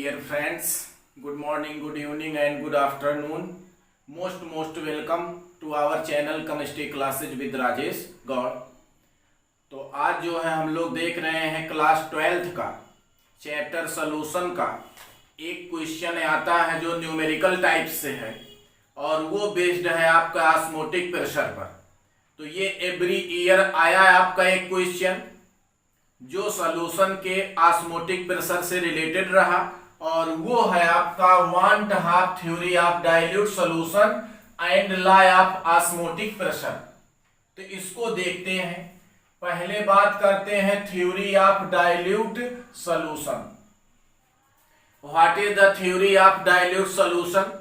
Dear friends, good morning, good evening and good afternoon. Most welcome to our channel Chemistry Classes with Rajesh Gaur. तो आज जो है हम लोग देख रहे हैं क्लास 12th का चैप्टर सॉल्यूशन का एक क्वेश्चन आता है जो न्यूमेरिकल टाइप से है और वो बेस्ड है आपका ऑस्मोटिक प्रेशर पर। तो ये एवरी ईयर आया है आपका एक क्वेश्चन जो सॉल्यूशन के ऑस्मोटिक प्रेशर से रिलेटेड रहा और वो है आपका 1/2 theory of dilute solution and law of osmotic pressure. तो इसको देखते हैं। पहले बात करते हैं theory of dilute solution. What is the theory of dilute solution?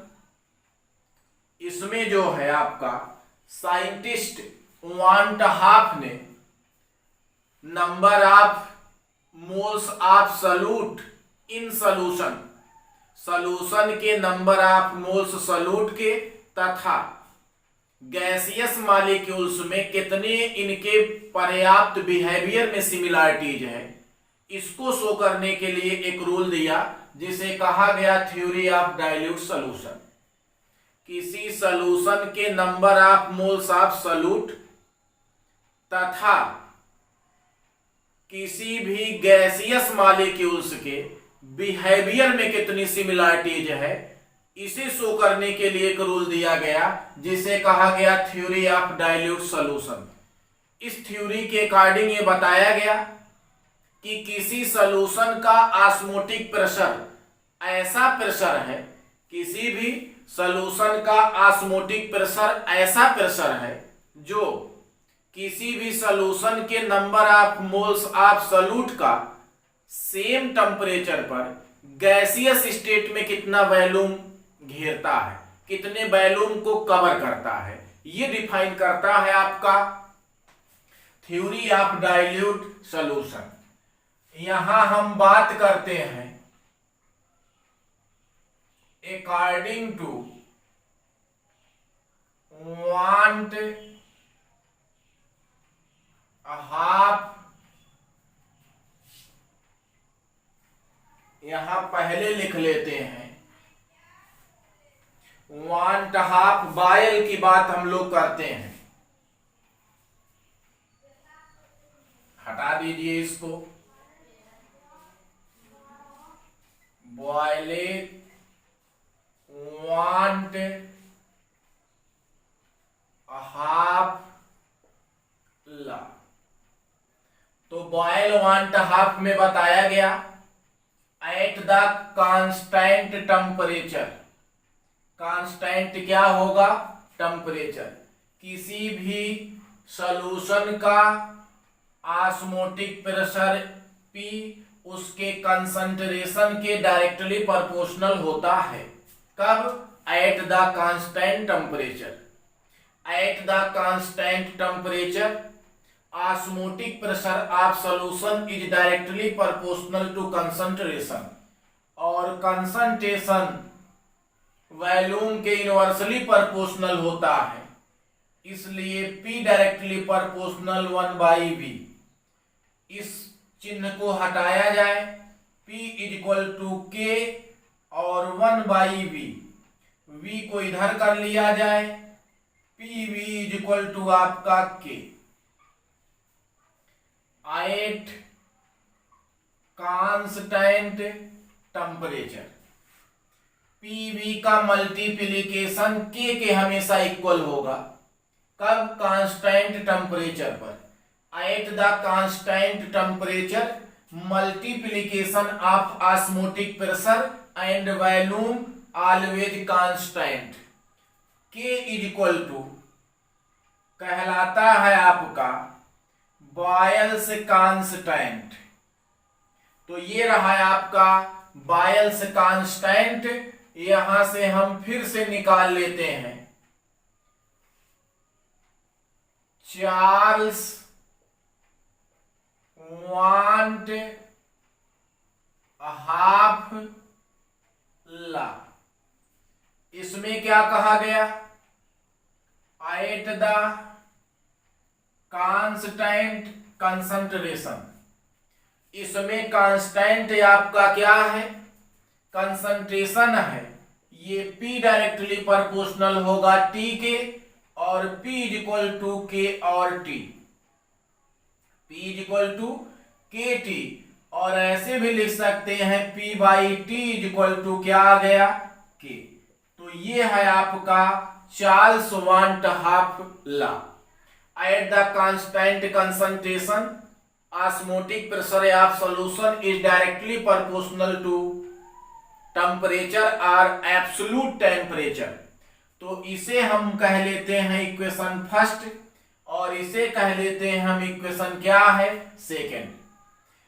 इसमें जो है आपका साइंटिस्ट 1/2 ने number of moles of solute in solution, solution के नंबर ऑफ मोल्स सॉल्यूट के तथा गैसियस मॉलिक्यूल्स में कितने इनके पर्याप्त बिहेवियर में सिमिलरिटीज है, इसको शो करने के लिए एक रूल दिया जिसे कहा गया थ्योरी ऑफ डाइल्यूट सॉल्यूशन। किसी सॉल्यूशन के number of moles of solute तथा किसी भी गैसियस मॉलिक्यूल्स के बिहेवियर में कितनी सिमिलरिटीज है, इसे शो करने के लिए एक रूल दिया गया जिसे कहा गया थ्योरी ऑफ डाइल्यूट सॉल्यूशन। इस थ्योरी के अकॉर्डिंग ये बताया गया कि किसी सॉल्यूशन का ऑस्मोटिक प्रेशर ऐसा प्रेशर है, किसी भी सॉल्यूशन का ऑस्मोटिक प्रेशर ऐसा प्रेशर है जो किसी भी सॉल्यूशन के number of moles of solute का सेम टेम्परेचर पर गैसियस स्टेट में कितना वॉल्यूम घेरता है, कितने वॉल्यूम को कवर करता है, ये डिफाइन करता है आपका थ्योरी ऑफ डाइल्यूट सॉल्यूशन। यहां हम बात करते हैं अकॉर्डिंग टू 1/2, यहां पहले लिख लेते हैं 1/2 बॉयल की बात हम लोग करते हैं। हटा दीजिए इसको। बॉयलिंग 1/2 ला। तो बॉयल 1/2 में बताया गया at the constant temperature. Constant क्या होगा? टेम्परेचर। किसी भी सॉल्यूशन का ऑस्मोटिक प्रेशर P उसके कंसंट्रेशन के डायरेक्टली प्रोपोर्शनल होता है। कब? Eight the constant temperature. Eight the constant temperature osmotic pressure of solution is directly proportional to concentration और concentration वॉल्यूम के इनवर्सली प्रोपोर्शनल होता है, इसलिए P डायरेक्टली प्रोपोर्शनल 1/V। इस चिन्ह को हटाया जाए, P = K और 1/V। V को इधर कर लिया जाए, PV = आपका K। At constant temperature PV का मल्टीप्लिकेशन के हमेशा इक्वल होगा। कब? कांस्टेंट टेम्परेचर पर। Eight the constant temperature multiplication of osmotic pressure and volume always constant. के = कहलाता है आपका बॉयल्स कांस्टेंट। तो ये रहा है आपका बॉयल्स कांस्टेंट। यहां से हम फिर से निकाल लेते हैं चार्ल्स 1/2 ला। इसमें क्या कहा गया? At the constant concentration. इसमें कांस्टेंट आपका क्या है? कंसंट्रेशन है ये P डायरेक्टली प्रोपोर्शनल होगा T के, और P is equal to K और T, P is equal to KT, और ऐसे भी लिख सकते हैं P by T is equal to क्या आ गया K। तो ये है आपका Charles van't Hoff law. At the constant concentration osmotic pressure of solution is directly proportional to temperature और एब्सोल्यूट टेम्परेचर। तो इसे हम कह लेते हैं इक्वेशन फर्स्ट, और इसे कह लेते हैं हम इक्वेशन क्या है सेकंड,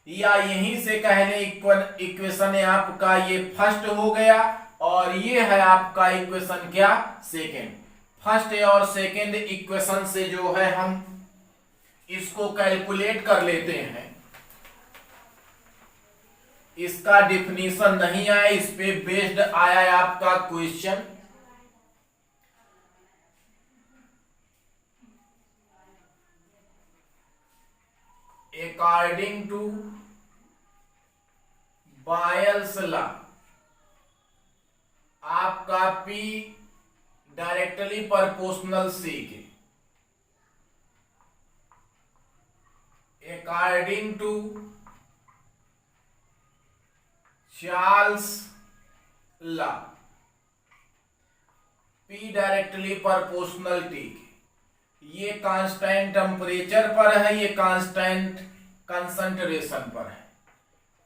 या यहीं से कह ले इक्वेशन आपका ये फर्स्ट हो गया, और ये है आपका इक्वेशन क्या सेकंड। फर्स्ट और सेकंड इक्वेशन से जो है हम इसको कैलकुलेट कर लेते हैं। इसका डिफिनीशन नहीं आया, इस पे बेस्ड आया है आपका question. According to Boyle's law आपका P डायरेक्टली प्रोपोर्शनल C के, according to Charles law P directly proportional T के। ये कांस्टेंट टेम्परेचर पर है, ये कांस्टेंट कंसंट्रेशन पर है।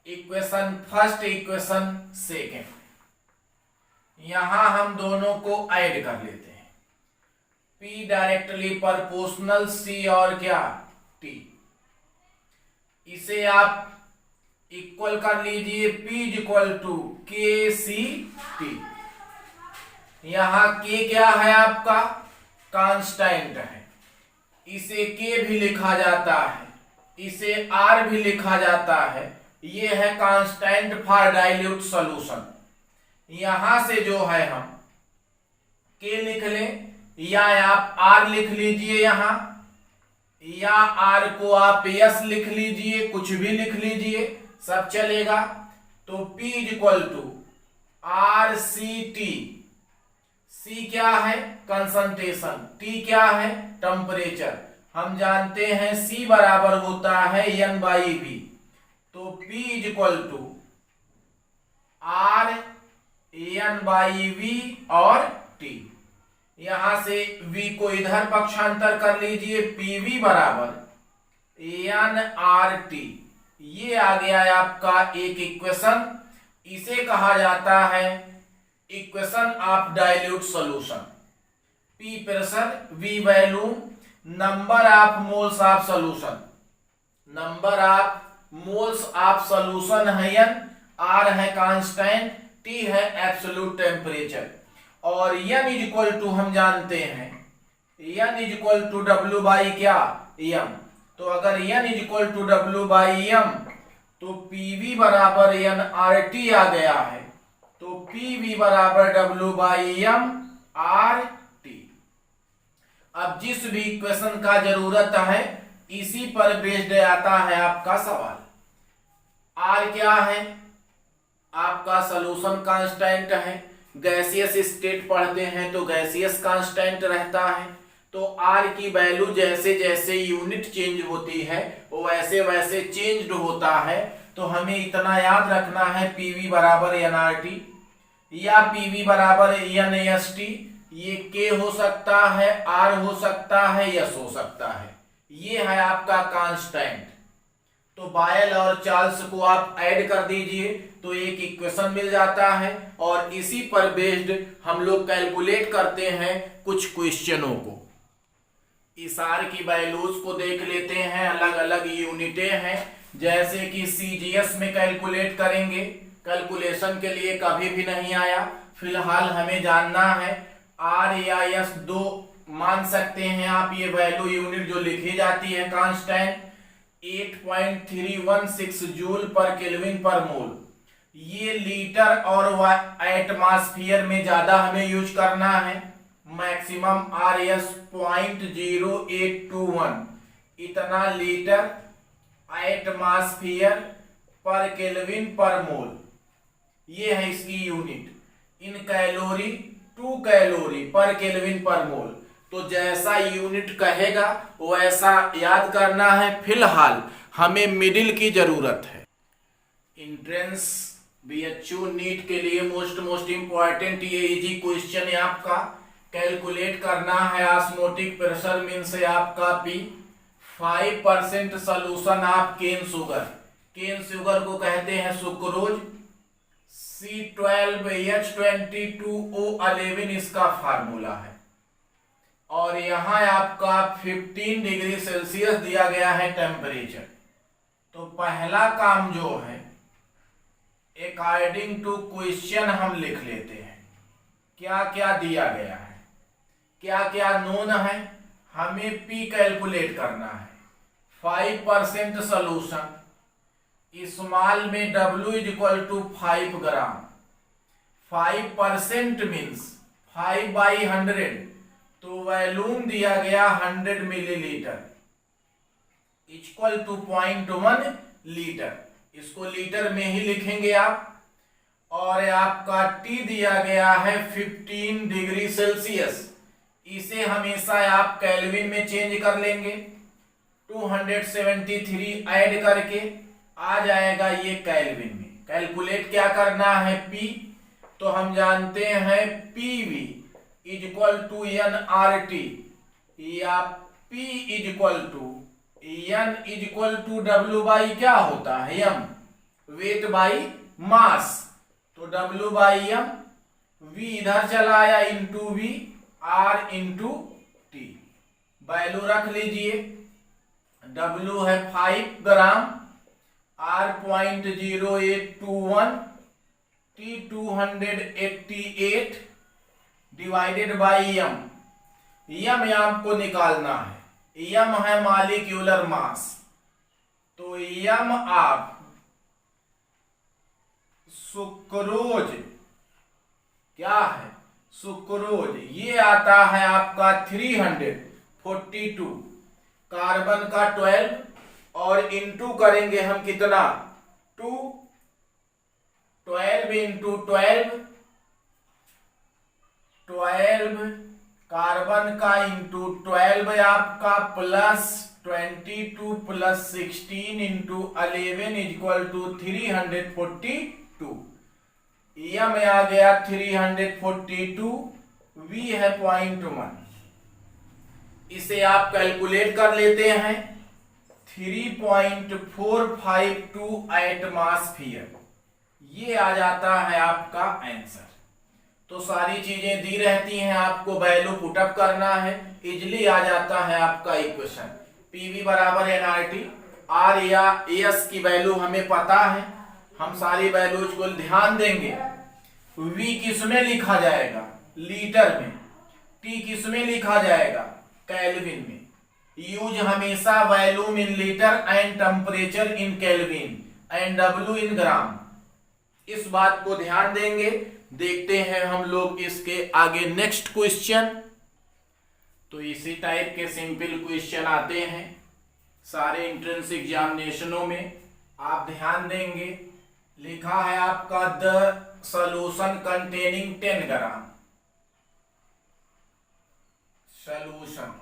इक्वेशन फर्स्ट इक्वेशन सेकंड, यहां हम दोनों को ऐड कर लेते हैं। P डायरेक्टली प्रोपोर्शनल C और क्या T, इसे आप इक्वल कर लीजिए। P is equal to KCT। यहां K क्या है आपका कांस्टेंट है, इसे K भी लिखा जाता है, इसे R भी लिखा जाता है। ये है कांस्टेंट फॉर डाइल्यूट सॉल्यूशन। यहां से जो है हम K लिख लें, या आप R लिख लीजिए यहां, या R को आप S लिख लीजिए, कुछ भी लिख लीजिए, सब चलेगा। तो P is equal to RCT। C क्या है कंसंट्रेशन, T क्या है टेम्परेचर। हम जानते हैं C बराबर होता है N बाई V। तो P is equal to R N by V और T। यहां से V को इधर पक्षांतर कर लीजिए, PV बराबर NRT। ये आ गया है आपका एक इक्वेशन। इसे कहा जाता है equation of dilute solution. P pressure, V volume, number of moles of solution, number of moles of solution है N, R है कांस्टेंट, T है एब्सोल्यूट टेम्परेचर, और N इज इक्वल टू हम जानते हैं N is equal to W by क्या M। तो अगर N is equal to W by M, तो PV बराबर NRT आ गया है। तो PV बराबर W बाई M RT। अब जिस भी इक्वेशन का जरूरत है इसी पर बेस्ड आता है आपका सवाल। R क्या है आपका सॉल्यूशन कांस्टेंट है। गैसियस स्टेट पढ़ते हैं तो गैसियस कांस्टेंट रहता है। तो R की वैल्यू जैसे जैसे यूनिट चेंज होती है वो वैसे वैसे चेंज्ड होता है। तो हमें इतना याद रखना है PV बराबर NRT या PV बराबर NAST। ये K हो सकता है, R हो सकता है, S हो सकता है। ये है आपका कांस्टेंट। तो बायल और चार्ल्स को आप ऐड कर दीजिए तो एक इक्वेशन मिल जाता है, और इसी पर बेस्ड हम लोग कैलकुलेट करते हैं कुछ क्वेश्चनों को। इस R की वैल्यूज को देख लेते हैं, अलग अलग यूनिटें हैं, जैसे कि CGS में कैलकुलेट करेंगे। कैलकुलेशन के लिए कभी भी नहीं आया, फिलहाल हमें जानना है R या S दो मान सकते हैं आप। ये वैल्यू यूनिट जो लिखी जाती है कांस्टेंट 8.316 जूल पर केल्विन पर मोल। ये लीटर और एटमॉस्फेयर में ज्यादा हमें यूज करना है। मैक्सिमम RS 0.0821 इतना लीटर एटमॉस्फेयर पर केल्विन पर मोल। ये है इसकी unit in calorie to calorie पर केल्विन पर मोल। तो जैसा यूनिट कहेगा वैसा याद करना है। फिलहाल हमें मिडिल की जरूरत है। एंट्रेंस बीएचयू नीट के लिए मोस्ट इंपॉर्टेंट ये इजी क्वेश्चन है आपका। कैलकुलेट करना है ऑस्मोटिक प्रेशर मीन्स है आपका P. 5% solution of cane sugar, cane sugar को कहते हैं सुक्रोज। C12H22O11 इसका फार्मूला है। और यहां आपका 15 डिग्री सेल्सियस दिया गया है टेम्परेचर। तो पहला काम जो है अकॉर्डिंग टू क्वेश्चन हम लिख लेते हैं क्या क्या दिया गया है, क्या क्या नोन है। हमें पी कैलकुलेट करना है। 5% सोल्यूशन, स्मॉल में W equal to 5 gram. 5% means 5/100, तो वॉल्यूम दिया गया 100 मिलीलीटर इक्वल टू 0.1 लीटर। इसको लीटर में ही लिखेंगे आप। और आपका T दिया गया है 15 डिग्री सेल्सियस। इसे हमेशा आप केल्विन में चेंज कर लेंगे। 273 ऐड करके आ जाएगा ये केल्विन में। कैलकुलेट क्या करना है P, तो हम जानते हैं PV इक्वल टू nRT या P equal to n equal to W by क्या होता है m, वेट बाई मास। तो W बाई m, V इधर चला आया into V, R into T। Value रख लीजिए। W है 5 ग्राम, R 0.0821, T 288 divided by m। m आपको निकालना है। m है मॉलिक्यूलर मास। तो m आप सुक्रोज क्या है, सुक्रोज ये आता है आपका 342, कार्बन का 12 और इंटू करेंगे हम कितना 2, 12 इंटू 12 कार्बन का इंटू 12 आपका plus 22 plus 16 into 11 equal to 342। यम आ गया 342, V है 0.1। इसे आप कैलकुलेट कर लेते हैं 3.452 एटमॉस्फेयर। ये आ जाता है आपका आंसर। तो सारी चीजें दी रहती हैं, आपको वैल्यू पुटअप करना है, इजली आ जाता है आपका इक्वेशन। PV बराबर nRT। R या S की वैल्यू हमें पता है, हम सारी वैल्यूज को ध्यान देंगे। V किसमें लिखा जाएगा, लीटर में। T किसमें लिखा जाएगा, केल्विन में। यूज हमेशा volume in litre and temperature in kelvin and W इन ग्राम। इस बात को ध्यान देंगे। देखते हैं हम लोग इसके आगे नेक्स्ट क्वेश्चन। तो इसी टाइप के सिंपल क्वेश्चन आते हैं सारे एंट्रेंस एग्जामिनेशनों में, आप ध्यान देंगे। लिखा है आपका the solution containing 10 gram. Solution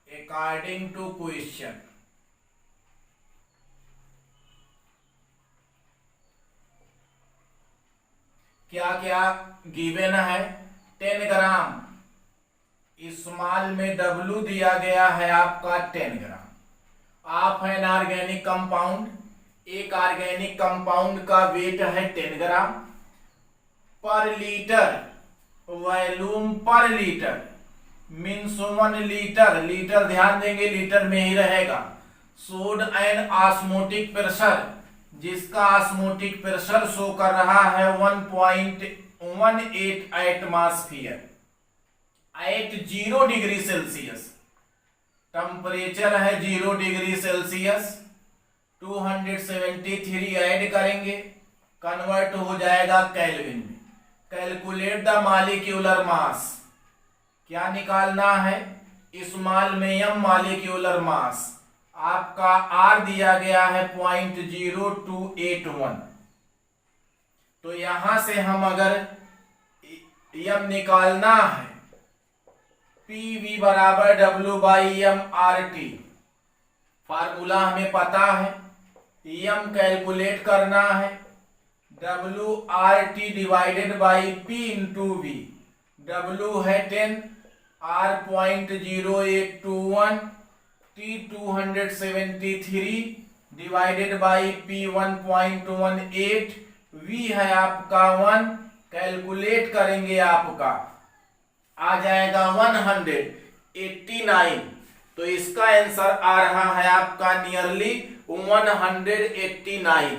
according to question क्या क्या गिवन है। 10 ग्राम, स्मॉल में W दिया गया है आपका 10 gram. Of an organic compound, एक ऑर्गेनिक कंपाउंड का वेट है 10 gram. Per litre, volume per litre means 1 litre, litre ध्यान देंगे लीटर में ही रहेगा। सोड एंड ऑस्मोटिक प्रेशर, जिसका ऑस्मोटिक प्रेशर शो कर रहा है 1.18 atmosphere at 0 degree Celsius. Temperature है 0 डिग्री सेल्सियस। 273 ऐड करेंगे, कन्वर्ट हो जाएगा केल्विन में। कैलकुलेट द मॉलिक्यूलर मास, क्या निकालना है, स्मॉल में m मॉलिक्यूलर मास। आपका R दिया गया है 0.0281, तो यहां से हम अगर m निकालना है, PV बराबर W/m/RT, फार्मूला हमें पता है, m कैलकुलेट करना है, WRT divided by P into V। W है 10, R 0.0821, T 273 divided by P 1.18, V है आपका 1, कैलकुलेट करेंगे आपका आ जाएगा 189। तो इसका आंसर आ रहा है आपका नियरली 189।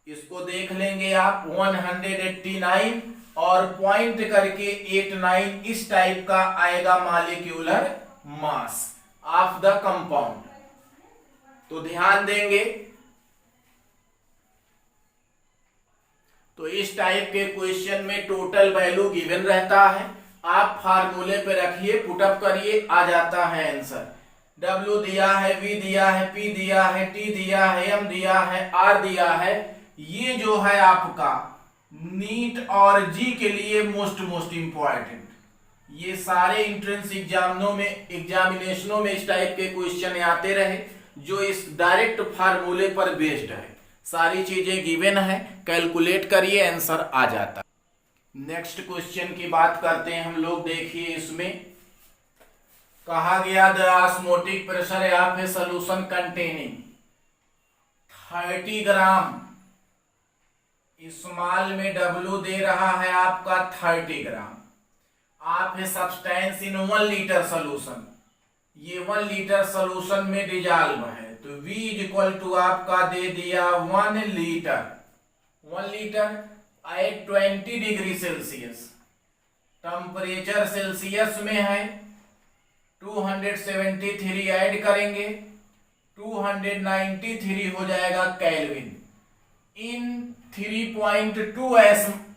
इसको देख लेंगे आप, 189 और पॉइंट करके 89, इस टाइप का आएगा molecular mass of the compound. तो ध्यान देंगे, तो इस टाइप के क्वेश्चन में टोटल वैल्यू गिवन रहता है, आप फार्मूले पे रखिए, पुटअप करिए, आ जाता है आंसर। W दिया है, V दिया है, P दिया है, T दिया है, M दिया है, R दिया है। ये जो है आपका नीट और जी के लिए मोस्ट इंपॉर्टेंट, ये सारे इंट्रेंस एग्जामिनेशनों में इस टाइप के क्वेश्चन आते रहे, जो इस डायरेक्ट फार्मूले पर बेस्ड है। सारी चीजें गिवन है, कैलकुलेट करिए, आंसर आ जाता। नेक्स्ट क्वेश्चन की बात करते हैं हम लोग। देखिए, इसमें कहा गया the osmotic pressure of A solution containing 30 gram, small में W दे रहा है आपका 30 ग्राम, आप है सब्सटेंस इन 1 लीटर सोल्यूशन, ये 1 लीटर सोल्यूशन में डिजॉल्व है, तो V इज इक्वल टू आपका दे दिया 1 litre, 1 litre at 20 degree Celsius, temperature Celsius में है, 273 ऐड करेंगे, 293 हो जाएगा केल्विन, इन 3.2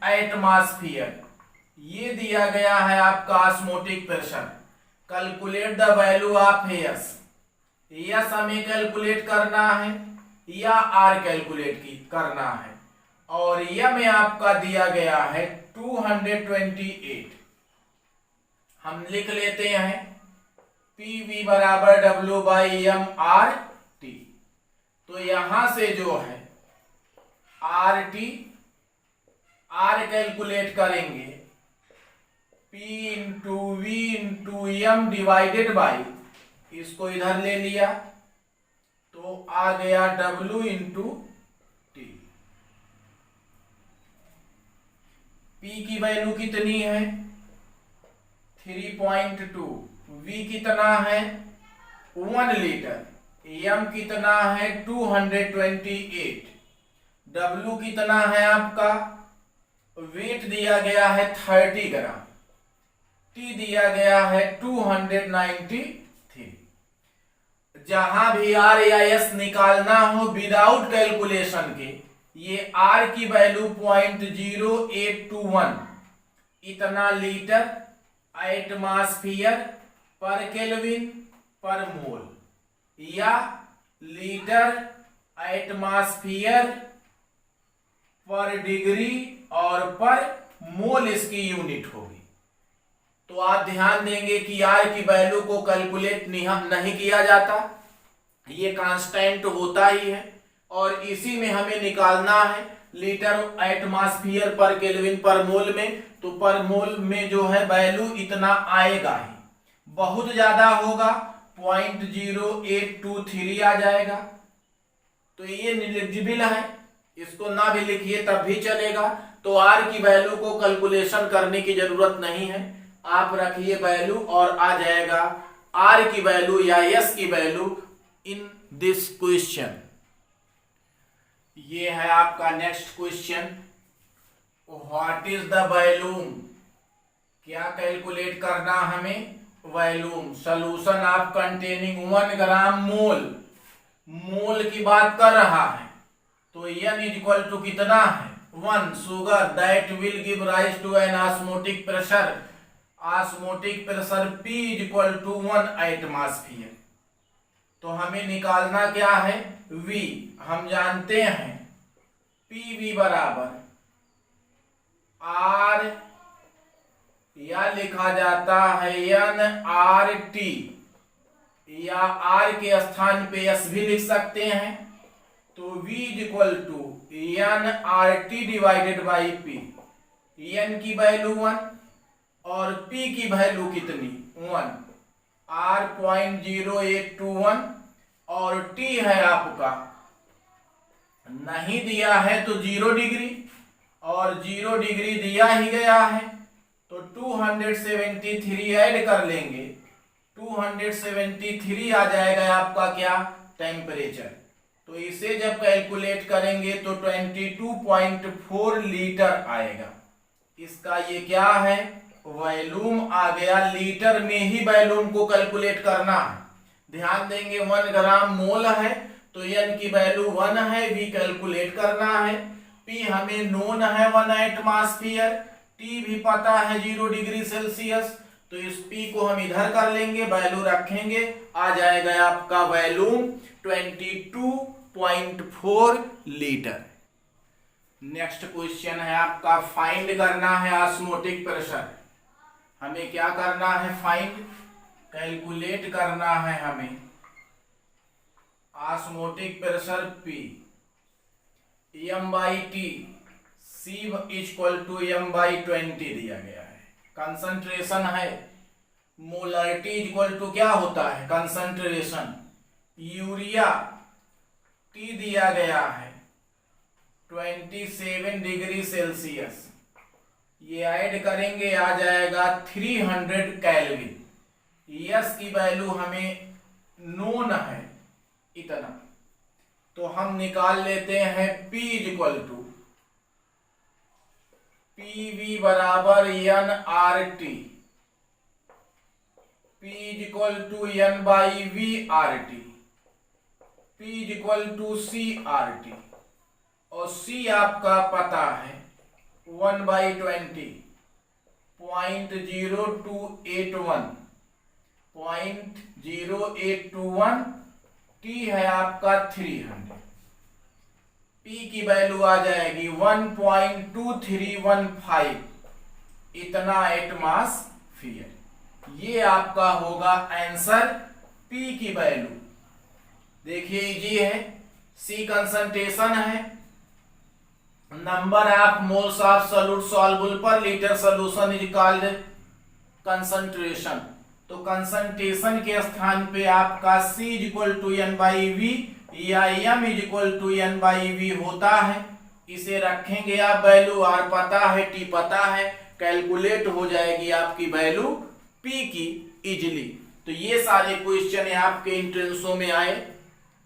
एटमॉस्फेयर। ये दिया गया है आपका osmotic pressure. Calculate the value of S, S हमें कैलकुलेट करना है या आर कैलकुलेट करना है, और यह में आपका दिया गया है 228। हम लिख लेते हैं PV बराबर W/m/RT। तो यहां से जो है RT, R कैलकुलेट करेंगे, P into V into M divided by, इसको इधर ले लिया तो आ गया W इंटू T। P की वैल्यू कितनी है 3.2, V कितना है 1 लीटर, M कितना है 228, W कितना है आपका, वेट दिया गया है 30 ग्राम, T दिया गया है 293। जहां भी R या S निकालना हो विदाउट कैलकुलेशन के, ये R की वैल्यू 0.0821, इतना लीटर एटमॉस्फेयर पर केल्विन पर मोल, या लीटर एटमॉस्फेयर पर डिग्री और पर मोल इसकी यूनिट होगी। तो आप ध्यान देंगे कि R की वैल्यू को कैलकुलेट नहीं किया जाता, ये कांस्टेंट होता ही है, और इसी में हमें निकालना है लीटर एटमॉस्फेयर पर केल्विन पर मोल में। तो पर मोल में जो है वैल्यू इतना आएगा ही, बहुत ज्यादा होगा 0.0823 आ जाएगा, तो ये नेग्लिजिबल है, इसको ना भी लिखिए तब भी चलेगा। तो R की वैल्यू को कैलकुलेशन करने की जरूरत नहीं है, आप रखिए वैल्यू और आ जाएगा R की वैल्यू या S की वैल्यू इन दिस क्वेश्चन। ये है आपका next question, what is the volume, क्या कैलकुलेट करना हमें वॉल्यूम, सोल्यूशन ऑफ कंटेनिंग 1 ग्राम मोल, मोल की बात कर रहा है, तो N इज इक्वल टू कितना है 1 sugar that will give rise to an osmotic pressure, osmotic pressure P is equal to 1 atmosphere. तो हमें निकालना क्या है V, हम जानते हैं PV बराबर आर या लिखा जाता है एन आर टी, या आर के स्थान पे एस भी लिख सकते हैं। तो V is equal to n R T divided by P. N की वैल्यू 1 और P की वैल्यू कितनी 1, R 0.0821 और T है आपका नहीं दिया है तो 0 डिग्री, और 0 डिग्री दिया ही गया है तो 273 ऐड कर लेंगे, 273 आ जाएगा आपका क्या टेम्परेचर। तो इसे जब कैलकुलेट करेंगे तो 22.4 लीटर आएगा। इसका ये क्या है वॉल्यूम आ गया, लीटर में ही वॉल्यूम को कैलकुलेट करना है। ध्यान देंगे 1 ग्राम मोल है तो n की वैल्यू 1 है, v कैलकुलेट करना है, p हमें नोन है 1 एटमॉस्फेयर, t भी पता है 0 डिग्री सेल्सियस। तो इस p को हम इधर कर लेंगे, वैल्यू रखेंगे, आ जाएगा आपका वॉल्यूम 22.4 लीटर। नेक्स्ट क्वेश्चन है आपका फाइंड करना है ऑस्मोटिक प्रेशर। हमें क्या करना है फाइंड कैलकुलेट करना है हमें osmotic pressure P m/T C equal to m/20 दिया गया है। कंसंट्रेशन है, मोलरिटी इक्वल टू क्या होता है कंसंट्रेशन, यूरिया T दिया गया है 27 डिग्री सेल्सियस, ये ऐड करेंगे आ जाएगा 300 केल्विन। यस की वैल्यू हमें नोन है इतना, तो हम निकाल लेते हैं P इक्वल टू PV बराबर nRT, P equal to n/V/RT, P equal to CRT, और C आपका पता है 1/20 0.0821 T है आपका 300, P की वैल्यू आ जाएगी 1.2315 इतना एटमॉस्फेयर। ये आपका होगा आंसर P की वैल्यू। देखिए इजी है, C कंसंट्रेशन है, number of moles of solute soluble per litre solution is called concentration. तो कंसंट्रेशन के स्थान पे आपका C इक्वल टू n/V या m इक्वल टू n/V होता है। इसे रखेंगे आप वैल्यू, R पता है T पता है, कैलकुलेट हो जाएगी आपकी वैल्यू P की इजिली। तो ये सारे क्वेश्चन आपके इंट्रेंसों में आए।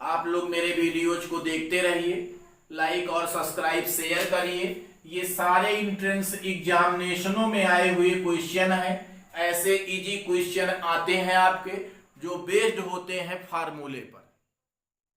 आप लोग मेरे वीडियोज को देखते रहिए, लाइक और सब्सक्राइब शेयर करिए। ये सारे इंट्रेंस एग्जामिनेशनों में आए हुए क्वेश्चन हैं। ऐसे इजी क्वेश्चन आते हैं आपके जो बेस्ड होते हैं फार्मूले पर।